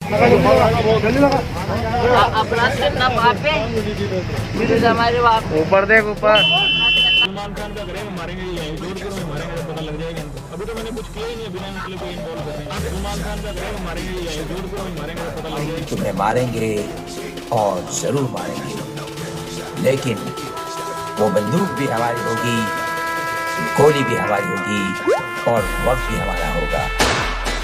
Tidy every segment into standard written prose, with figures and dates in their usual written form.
अपराध करना पाप है, फिर हमारे बाप ऊपर देख ऊपर। सलमान खान का करेंगे मारेंगे ये जोर करो मारेंगे तो पता लग जाएगा इनको। अभी तो मैंने कुछ किया ही नहीं, बिना मतलब कोई इन्वॉल्व कर रहे हैं। सलमान खान का करेंगे मारेंगे ये जोर करो मारेंगे तो पता लग जाएगा। तुम्हें मारेंगे और जरूर मारेंगे, लेकिन वो बंदूक भी हमारी होगी, गोली भी हमारी होगी और वक्त भी हमारा होगा।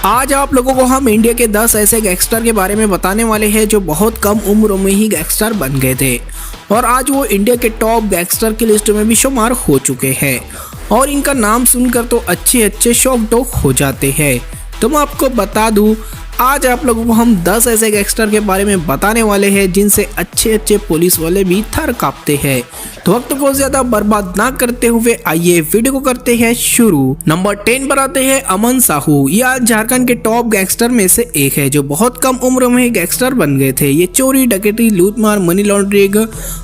आज आप लोगों को हम इंडिया के 10 ऐसे गैंगस्टर के बारे में बताने वाले हैं जो बहुत कम उम्र में ही गैंगस्टर बन गए थे और आज वो इंडिया के टॉप गैंगस्टर की लिस्ट में भी शुमार हो चुके हैं और इनका नाम सुनकर तो अच्छे शौक हो जाते हैं। तो मैं आपको बता दूं, आज आप लोगों को हम 10 ऐसे गैंगस्टर के बारे में बताने वाले हैं जिनसे अच्छे पुलिस वाले भी थर कांपते हैं। तो वक्त को ज्यादा बर्बाद ना करते हुए आइए वीडियो को करते हैं शुरू। नंबर 10 पर आते हैं अमन साहू। ये आज झारखंड के टॉप गैंगस्टर में से एक है जो बहुत कम उम्र में ही गैंगस्टर बन गए थे। ये चोरी, डकैती, लूटमार, मनी लॉन्ड्रिंग,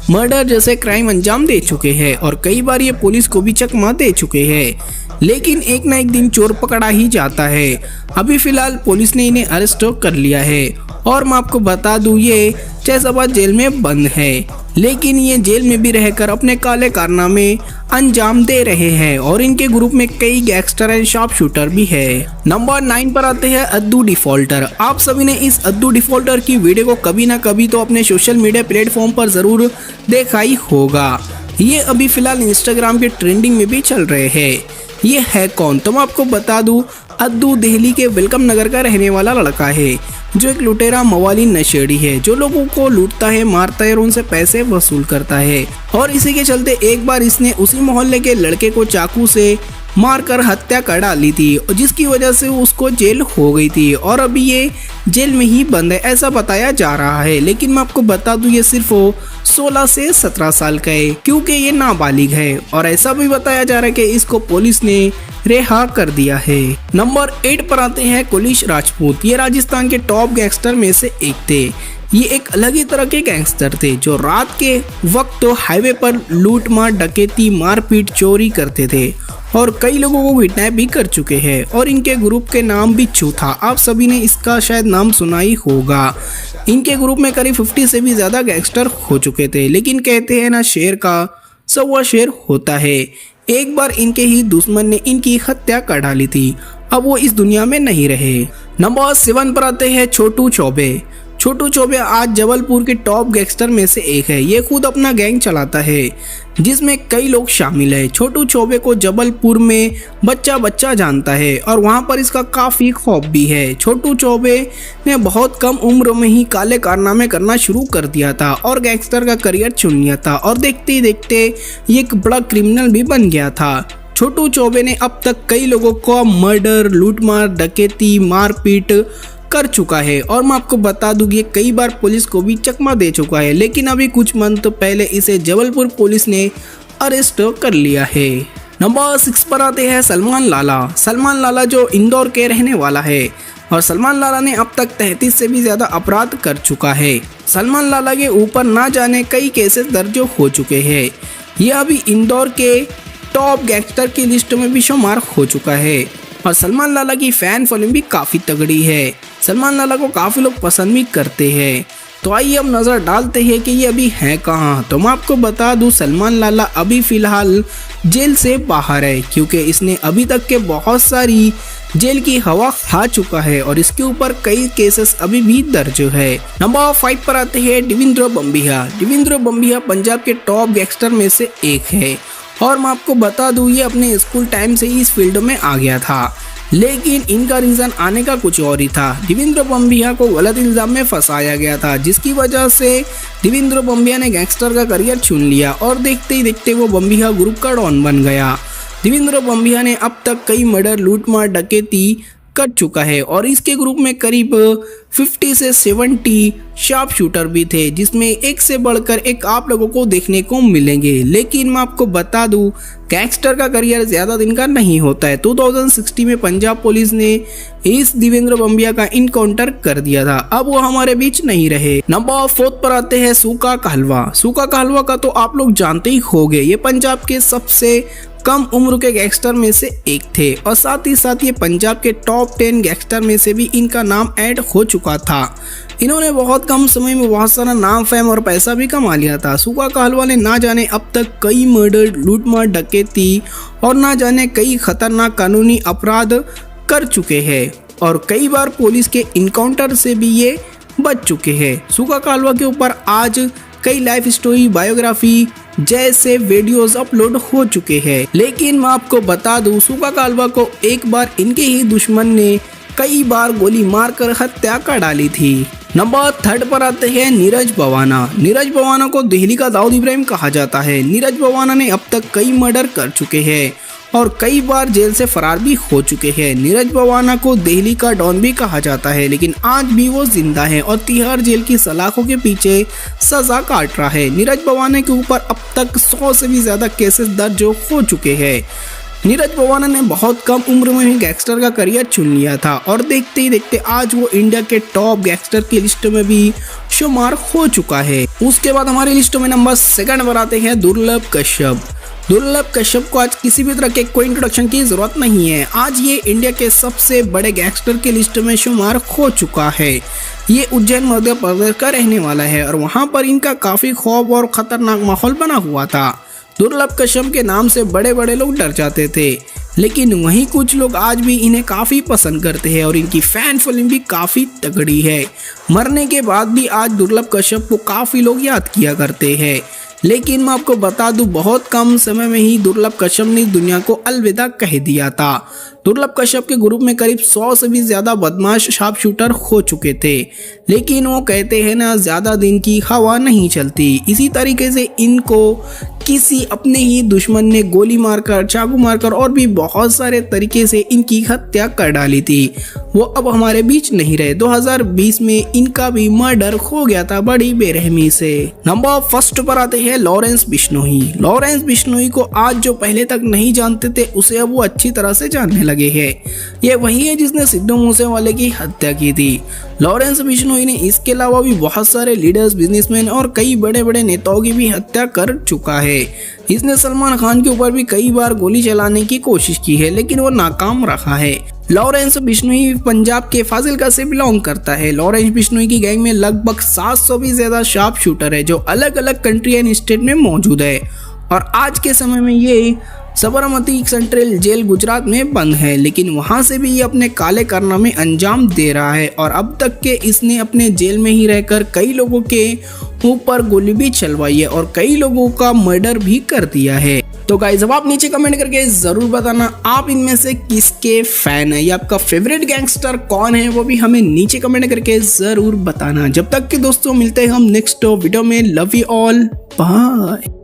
मर्डर जैसे क्राइम अंजाम दे चुके हैं और कई बार ये पुलिस को भी चकमा दे चुके हैं, लेकिन एक ना एक दिन चोर पकड़ा ही जाता है। अभी फिलहाल पुलिस ने इन्हें अरेस्ट कर लिया है और मैं आपको बता दूं ये फैजाबाद जेल में बंद है, लेकिन ये जेल में भी रहकर अपने काले कारनामे अंजाम दे रहे हैं और इनके ग्रुप में कई गैंगस्टर एंड शार्प शूटर भी है। नंबर 9 पर आते हैं अद्दू डिफॉल्टर। आप सभी ने इस अद्दू डिफॉल्टर की वीडियो को कभी ना कभी तो अपने सोशल मीडिया प्लेटफॉर्म पर जरूर देखा ही होगा। ये अभी फिलहाल इंस्टाग्राम के ट्रेंडिंग में भी चल रहे हैं। ये है कौन? तो मैं आपको बता दूं, अद्दू दिल्ली के वेलकम नगर का रहने वाला लड़का है जो एक लुटेरा मवाली नशेड़ी है जो लोगों को लूटता है, मारता है और उनसे पैसे वसूल करता है। और इसी के चलते एक बार इसने उसी मोहल्ले के लड़के को चाकू से मारकर हत्या कर डाली थी, जिसकी वजह से उसको जेल हो गई थी और अभी ये जेल में ही बंद है ऐसा बताया जा रहा है। लेकिन मैं आपको बता दूं ये सिर्फ 16 से 17 साल का है क्योंकि ये नाबालिग है और ऐसा भी बताया जा रहा है कि इसको पुलिस ने रिहा कर दिया है। नंबर 8 पर आते हैं कुलिश राजपूत। ये राजस्थान के टॉप गैंगस्टर में से एक थे। ये एक अलग ही तरह के गैंगस्टर थे जो रात के वक्त तो हाईवे पर लूटमार, डकैती, मारपीट, चोरी करते थे और कई लोगों को किडनैप भी कर चुके हैं और इनके ग्रुप के नाम भी चूथा। आप सभी ने इसका शायद नाम सुना ही होगा। इनके ग्रुप में करीब 50 से भी ज्यादा गैंगस्टर हो चुके थे, लेकिन कहते हैं ना शेर का सवा शेर होता है। एक बार इनके ही दुश्मन ने इनकी हत्या कर डाली थी, अब वो इस दुनिया में नहीं रहे। नंबर 7 पर आते हैं छोटू चौबे। छोटू चौबे आज जबलपुर के टॉप गैंगस्टर में से एक है। ये खुद अपना गैंग चलाता है जिसमें कई लोग शामिल है। छोटू चौबे को जबलपुर में बच्चा जानता है और वहां पर इसका काफी खौफ भी है। छोटू चौबे ने बहुत कम उम्र में ही काले कारनामे करना शुरू कर दिया था और गैंगस्टर का करियर चुन लिया था और देखते ही देखते ये एक बड़ा क्रिमिनल भी बन गया था। छोटू चौबे ने अब तक कई लोगों को मर्डर, लूटमार, डकैती, मारपीट कर चुका है और मैं आपको बता दूं ये कई बार पुलिस को भी चकमा दे चुका है, लेकिन अभी कुछ मंथ पहले इसे जबलपुर पुलिस ने अरेस्ट कर लिया है। नंबर 6 पर आते हैं सलमान लाला। सलमान लाला जो इंदौर के रहने वाला है और सलमान लाला ने अब तक 33 से भी ज्यादा अपराध कर चुका है। सलमान लाला के ऊपर ना जाने कई केसेस दर्ज हो चुके हैं। यह अभी इंदौर के टॉप गैंगस्टर की लिस्ट में भी शुमार हो चुका है और सलमान लाला की फैन फॉलोइंग भी काफी तगड़ी है। सलमान लाला को काफी लोग पसंद भी करते हैं। तो आइए हम नजर डालते हैं कि ये अभी है कहाँ। तो मैं आपको बता दूं सलमान लाला अभी फिलहाल जेल से बाहर है क्योंकि इसने अभी तक के बहुत सारी जेल की हवा खा चुका है और इसके ऊपर कई केसेस अभी भी दर्ज है। नंबर 5 पर आते हैं देवेंद्र बम्बिया। देवेंद्र बम्बिया पंजाब के टॉप गैंगस्टर में से एक है और मैं आपको बता दूं ये अपने स्कूल टाइम से ही इस फील्ड में आ गया था, लेकिन इनका रीजन आने का कुछ और ही था। देवेंद्र बम्बिया को गलत इल्जाम में फंसाया गया था जिसकी वजह से देवेंद्र बम्बिया ने गैंगस्टर का करियर चुन लिया और देखते ही देखते वो बम्बिया ग्रुप का डॉन बन गया। देवेंद्र बम्बिया ने अब तक कई मर्डर, लूटमार, डकैती कर चुका है और इसके ग्रुप में करीब 50 से 70 शार्प शूटर भी थे जिसमें एक से बढ़कर एक आप लोगों को देखने को मिलेंगे। लेकिन मैं आपको बता दूं गैंगस्टर का करियर ज्यादा दिन का नहीं होता है। 2016 में पंजाब पुलिस ने इस देवेंद्र बम्बिया का इनकाउंटर कर दिया था, अब वो हमारे बीच नहीं रहे। नंबर 4 पर आते हैं सूका कहलवा। सूका कहलवा का तो आप लोग जानते ही होंगे, ये पंजाब के सबसे कम उम्र के गैंगस्टर में से एक थे और साथ ही साथ ये पंजाब के टॉप 10 गैंगस्टर में से भी इनका नाम ऐड हो चुका चुका था। इन्होंने बहुत कम समय में बहुत सारा नाम, फेम और पैसा भी कमा लिया था। सुका का हलवा ने ना जाने अब तक कई मर्डर, लूटमार, डकैती और ना जाने कई खतरनाक कानूनी अपराध कर चुके हैं और कई बार पुलिस के इनकाउंटर से भी ये बच चुके हैं। सुका का हलवा के ऊपर आज कई लाइफ स्टोरी, बायोग्राफी जैसे वीडियोस अपलोड हो चुके हैं। लेकिन मैं आपको बता दूं, सुका का हलवा को एक बार इनके ही दुश्मन ने कई बार गोली मारकर हत्या कर डाली थी। नंबर 3 पर आते हैं नीरज भवाना। नीरज भवाना को दिल्ली का दाऊद इब्राहिम कहा जाता है। नीरज भवाना ने अब तक कई मर्डर कर चुके हैं और कई बार जेल से फरार भी हो चुके हैं। नीरज भवाना को दिल्ली का डॉन भी कहा जाता है, लेकिन आज भी वो जिंदा है और तिहाड़ जेल की सलाखों के पीछे सजा काट रहा है। नीरज भवाना के ऊपर अब तक 100 से भी ज्यादा केसेस दर्ज हो चुके हैं। नीरज भवाना ने बहुत कम उम्र में ही गैंगस्टर का करियर चुन लिया था और देखते ही देखते आज वो इंडिया के टॉप गैंगस्टर की लिस्ट में भी शुमार हो चुका है। उसके बाद हमारी लिस्ट में नंबर 2 पर आते हैं दुर्लभ कश्यप। दुर्लभ कश्यप को आज किसी भी तरह के कोई इंट्रोडक्शन की जरूरत नहीं है। आज ये इंडिया के सबसे बड़े गैंगस्टर की लिस्ट में शुमार हो चुका है। ये उज्जैन मध्य प्रदेश का रहने वाला है और वहाँ पर इनका काफी खौफ और खतरनाक माहौल बना हुआ था। दुर्लभ कश्यप के नाम से बड़े बड़े लोग डर जाते थे, लेकिन वहीं कुछ लोग आज भी इन्हें काफ़ी पसंद करते हैं और इनकी फैन फिल्म भी काफ़ी तगड़ी है। मरने के बाद भी आज दुर्लभ कश्यप को काफ़ी लोग याद किया करते हैं। लेकिन मैं आपको बता दूं, बहुत कम समय में ही दुर्लभ कश्यप ने दुनिया को अलविदा कह दिया था। दुर्लभ कश्यप के ग्रुप में करीब 100 से भी ज़्यादा बदमाश शार्प शूटर हो चुके थे, लेकिन वो कहते हैं ना, ज़्यादा दिन की हवा नहीं चलती। इसी तरीके से इनको किसी अपने ही दुश्मन ने गोली मारकर, चाकू मारकर और भी बहुत सारे तरीके से इनकी हत्या कर डाली थी। वो अब हमारे बीच नहीं रहे। 2020 में इनका भी मर्डर हो गया था बड़ी बेरहमी से। नंबर 1 पर आते हैं लॉरेंस बिश्नोई। लॉरेंस बिश्नोई को आज जो पहले तक नहीं जानते थे, उसे अब वो अच्छी तरह से जानने लगे हैं। ये वही है जिसने सिद्धू मूसेवाले की हत्या की थी। लॉरेंस बिश्नोई ने इसके अलावा भी बहुत सारे लीडर्स, बिजनेसमैन और कई बड़े बड़े नेताओं की भी हत्या कर चुका है। इसने सलमान खान के ऊपर भी कई बार गोली चलाने की कोशिश की है, लेकिन वो नाकाम रहा है। लॉरेंस बिश्नोई पंजाब के फाजिलका से बिलोंग करता है। लॉरेंस बिश्नोई की गैंग में लगभग 700 भी ज्यादा शार्प शूटर है, जो अलग अलग कंट्री एंड स्टेट में मौजूद है और आज के समय में ये सबरमती सेंट्रल जेल गुजरात में बंद है, लेकिन वहां से भी ये अपने काले कारनामे अंजाम दे रहा है और अब तक के इसने अपने जेल में ही रहकर कई लोगों के ऊपर गोली भी चलवाई है और कई लोगों का मर्डर भी कर दिया है। तो गाइस, अब आप नीचे कमेंट करके जरूर बताना आप इनमें से किसके फैन है या आपका फेवरेट गैंगस्टर कौन है, वो भी हमें नीचे कमेंट करके जरूर बताना। जब तक के दोस्तों मिलते हैं हम नेक्स्ट वीडियो में। Love you all, bye.